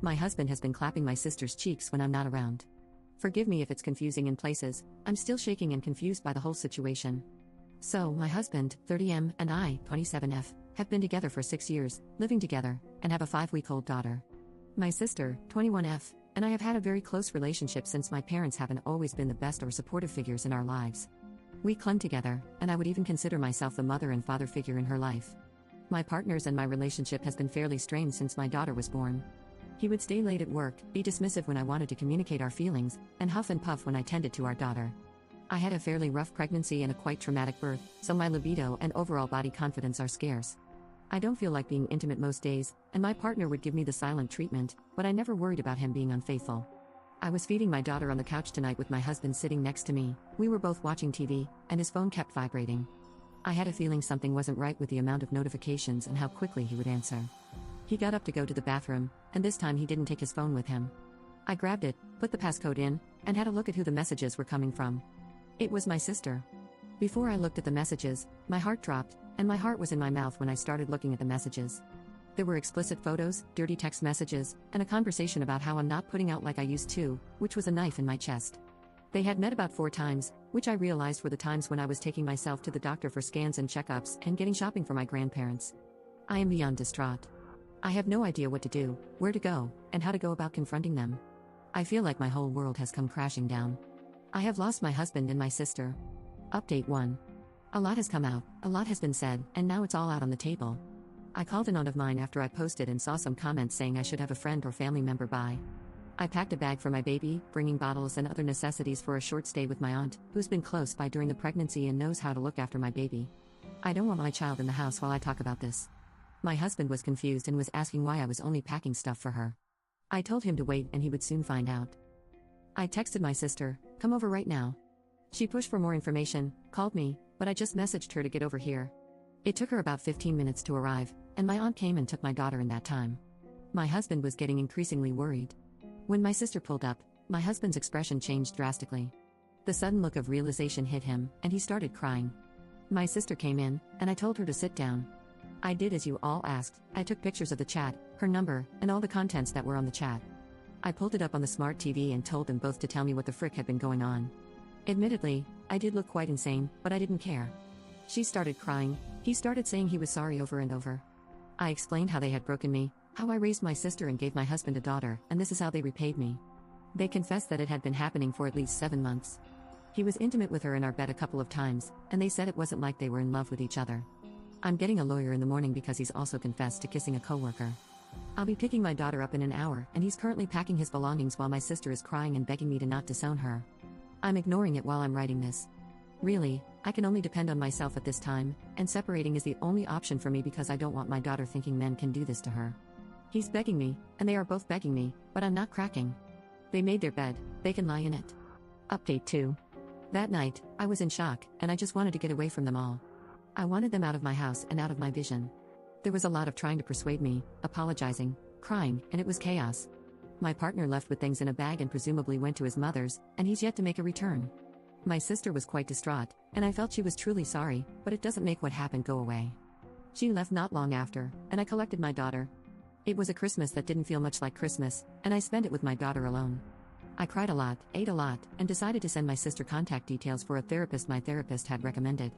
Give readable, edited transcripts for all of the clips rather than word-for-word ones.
My husband has been clapping my sister's cheeks when I'm not around. Forgive me if it's confusing in places, I'm still shaking and confused by the whole situation. So, my husband, 30M, and I, 27F, have been together for 6 years, living together, and have a 5-week-old daughter. My sister, 21F, and I have had a very close relationship since my parents haven't always been the best or supportive figures in our lives. We clung together, and I would even consider myself the mother and father figure in her life. My partner's and my relationship has been fairly strained since my daughter was born. He would stay late at work, be dismissive when I wanted to communicate our feelings, and huff and puff when I tended to our daughter. I had a fairly rough pregnancy and a quite traumatic birth, so my libido and overall body confidence are scarce. I don't feel like being intimate most days, and my partner would give me the silent treatment, but I never worried about him being unfaithful. I was feeding my daughter on the couch tonight with my husband sitting next to me. We were both watching TV, and his phone kept vibrating. I had a feeling something wasn't right with the amount of notifications and how quickly he would answer. He got up to go to the bathroom, and this time he didn't take his phone with him. I grabbed it, put the passcode in, and had a look at who the messages were coming from. It was my sister. Before I looked at the messages, my heart dropped, and my heart was in my mouth when I started looking at the messages. There were explicit photos, dirty text messages, and a conversation about how I'm not putting out like I used to, which was a knife in my chest. They had met about 4 times, which I realized were the times when I was taking myself to the doctor for scans and checkups and getting shopping for my grandparents. I am beyond distraught. I have no idea what to do, where to go, and how to go about confronting them. I feel like my whole world has come crashing down. I have lost my husband and my sister. Update 1. A lot has come out, a lot has been said, and now it's all out on the table. I called an aunt of mine after I posted and saw some comments saying I should have a friend or family member by. I packed a bag for my baby, bringing bottles and other necessities for a short stay with my aunt, who's been close by during the pregnancy and knows how to look after my baby. I don't want my child in the house while I talk about this. My husband was confused and was asking why I was only packing stuff for her. I told him to wait and he would soon find out. I texted my sister, "Come over right now." She pushed for more information, called me, but I just messaged her to get over here. It took her about 15 minutes to arrive, and my aunt came and took my daughter in that time. My husband was getting increasingly worried. When my sister pulled up, my husband's expression changed drastically. The sudden look of realization hit him, and he started crying. My sister came in, and I told her to sit down. I did as you all asked. I took pictures of the chat, her number, and all the contents that were on the chat. I pulled it up on the smart TV and told them both to tell me what the frick had been going on. Admittedly, I did look quite insane, but I didn't care. She started crying, he started saying he was sorry over and over. I explained how they had broken me, how I raised my sister and gave my husband a daughter, and this is how they repaid me. They confessed that it had been happening for at least 7 months. He was intimate with her in our bed a couple of times, and they said it wasn't like they were in love with each other. I'm getting a lawyer in the morning because he's also confessed to kissing a coworker. I'll be picking my daughter up in an hour, and he's currently packing his belongings while my sister is crying and begging me to not disown her. I'm ignoring it while I'm writing this. Really, I can only depend on myself at this time, and separating is the only option for me because I don't want my daughter thinking men can do this to her. He's begging me, and they are both begging me, but I'm not cracking. They made their bed, they can lie in it. Update 2. That night, I was in shock, and I just wanted to get away from them all. I wanted them out of my house and out of my vision. There was a lot of trying to persuade me, apologizing, crying, and it was chaos. My partner left with things in a bag and presumably went to his mother's, and he's yet to make a return. My sister was quite distraught, and I felt she was truly sorry, but it doesn't make what happened go away. She left not long after, and I collected my daughter. It was a Christmas that didn't feel much like Christmas, and I spent it with my daughter alone. I cried a lot, ate a lot, and decided to send my sister contact details for a therapist my therapist had recommended.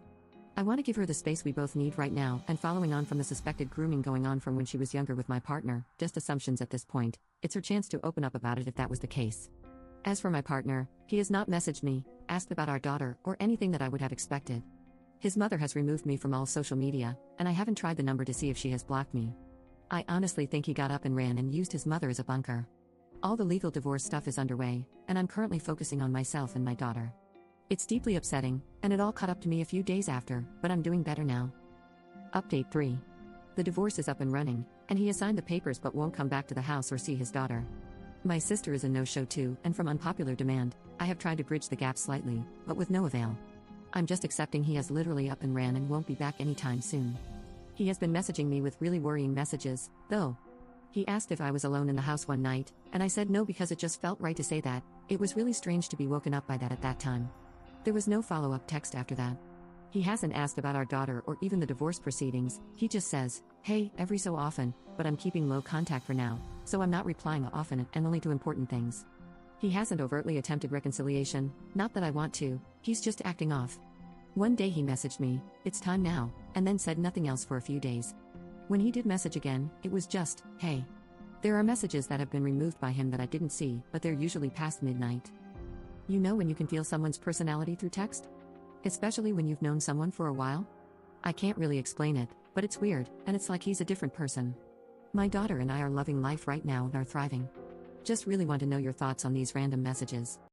I want to give her the space we both need right now, and following on from the suspected grooming going on from when she was younger with my partner, just assumptions at this point, it's her chance to open up about it if that was the case. As for my partner, he has not messaged me, asked about our daughter, or anything that I would have expected. His mother has removed me from all social media, and I haven't tried the number to see if she has blocked me. I honestly think he got up and ran and used his mother as a bunker. All the legal divorce stuff is underway, and I'm currently focusing on myself and my daughter. It's deeply upsetting, and it all caught up to me a few days after, but I'm doing better now. Update 3. The divorce is up and running, and he has signed the papers but won't come back to the house or see his daughter. My sister is a no-show too, and from unpopular demand, I have tried to bridge the gap slightly, but with no avail. I'm just accepting he has literally up and ran and won't be back anytime soon. He has been messaging me with really worrying messages, though. He asked if I was alone in the house one night, and I said no because it just felt right to say that. It was really strange to be woken up by that at that time. There was no follow-up text after that. He hasn't asked about our daughter or even the divorce proceedings, he just says, Hey, every so often, but I'm keeping low contact for now, so I'm not replying often and only to important things. He hasn't overtly attempted reconciliation, not that I want to, he's just acting off. One day he messaged me, "It's time now," and then said nothing else for a few days. When he did message again, it was just, "Hey." There are messages that have been removed by him that I didn't see, but they're usually past midnight. You know when you can feel someone's personality through text? Especially when you've known someone for a while? I can't really explain it, but it's weird, and it's like he's a different person. My daughter and I are loving life right now and are thriving. Just really want to know your thoughts on these random messages.